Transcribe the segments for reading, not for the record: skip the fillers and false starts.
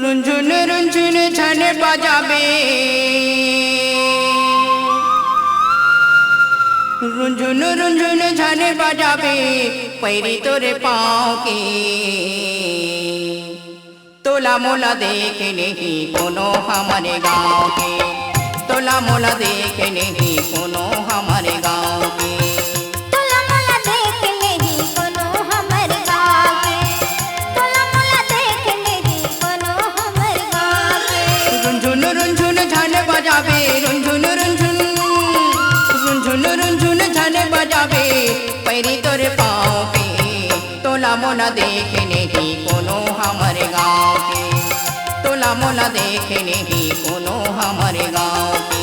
रुंझुन रुंझुन छन बजाबे रुंझुन रुंझुन छन बजाबे पैरी तोरे पाँव के तोला मोला देख नहीं कोनो हमारे गाँव के तोला मोला देख नहीं कोनो हमारे गाँव के बजाबे रुंझुन रुंझुन रुंझुन रुंझुन झन बजाबे पैरी तोरे पाँव पे तोला मोला देख नहीं कोनो हमारे गाँव के तोला मोला देख नहीं कोनो हमारे गाँव के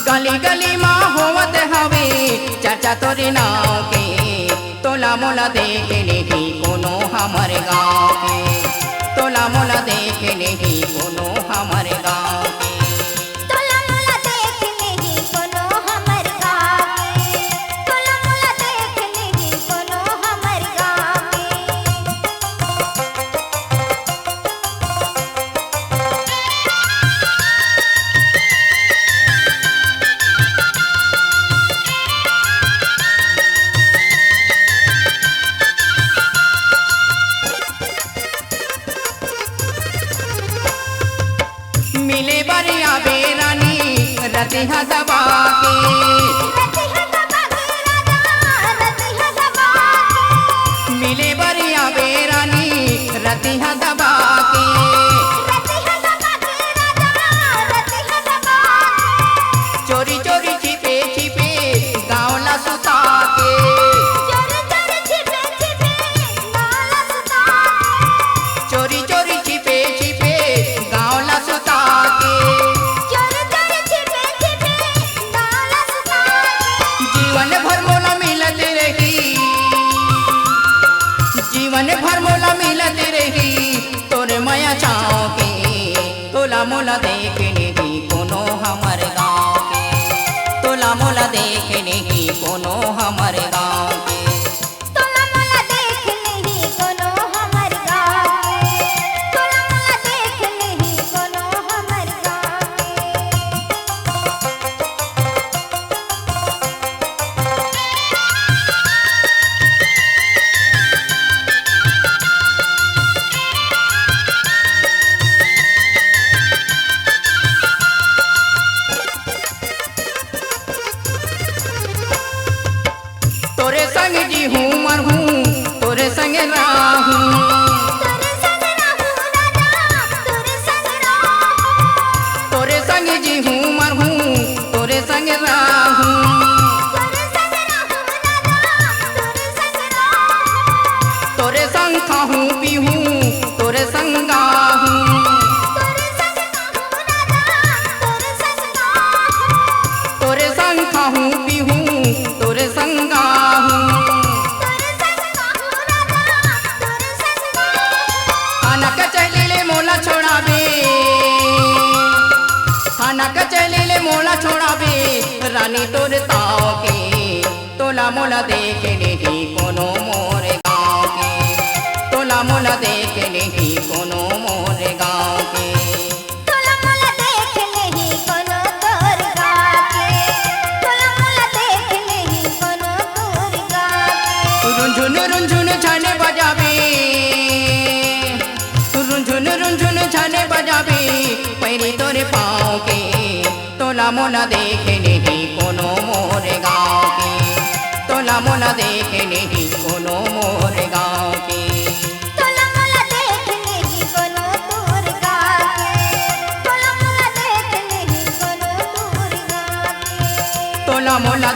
गली गली माँ होवत हवे चाचा तोरे नाव के तोला मोला देख नहीं कोनो हमारे गाँव के तोला मोला देख नहीं कोनो हमारे गाँव के मिले बरिया बेरानी रतिहा दबा के मिले बरिया बेरानी रतिहा दबा के चोरी चोरी छिपे छिपे गाँवला सुता के चोरी चोरी छिपे छिपे गाँवला सुता जीवन भर मोला मिलत रही जीवन भर मोला मिलत रही तोरे माया चाँव के तोला मोला देख नहीं कोनो हमारे गाँव के तोला मोला देख नहीं कोनो हमारे गाँव के तोरे संग जी हूँ मर हूँ तोरे संग राहूँ तोरे संग जी हूँ मर हूँ तोरे संग राहूँ तोरे संग खाहूँ पीहूँ तोरे संग गाहूँ तोरे संग खाहूँ पीहूँ तोरे संग मोला छोड़ाबे खाना कचले मोला छोड़ाबे रानी तोर ताव के तोला मोला देख नहीं कोनो मोरे गाँव के तोला मोला देख नहीं कोनो मोरे गाँव के तोला मोला देख नहीं कोनो तोर गाँव के तोला मोला देख नहीं पाँव के तोला मोला देखे नहीं कोनो मोर गाँव के तोला मोला देखे नहीं कोनो मोर गाँव के तोला मोला देख नहीं कोनो तोर गाँव के तोला मोला देख नहीं कोनो तोर गाँव के तोला मोला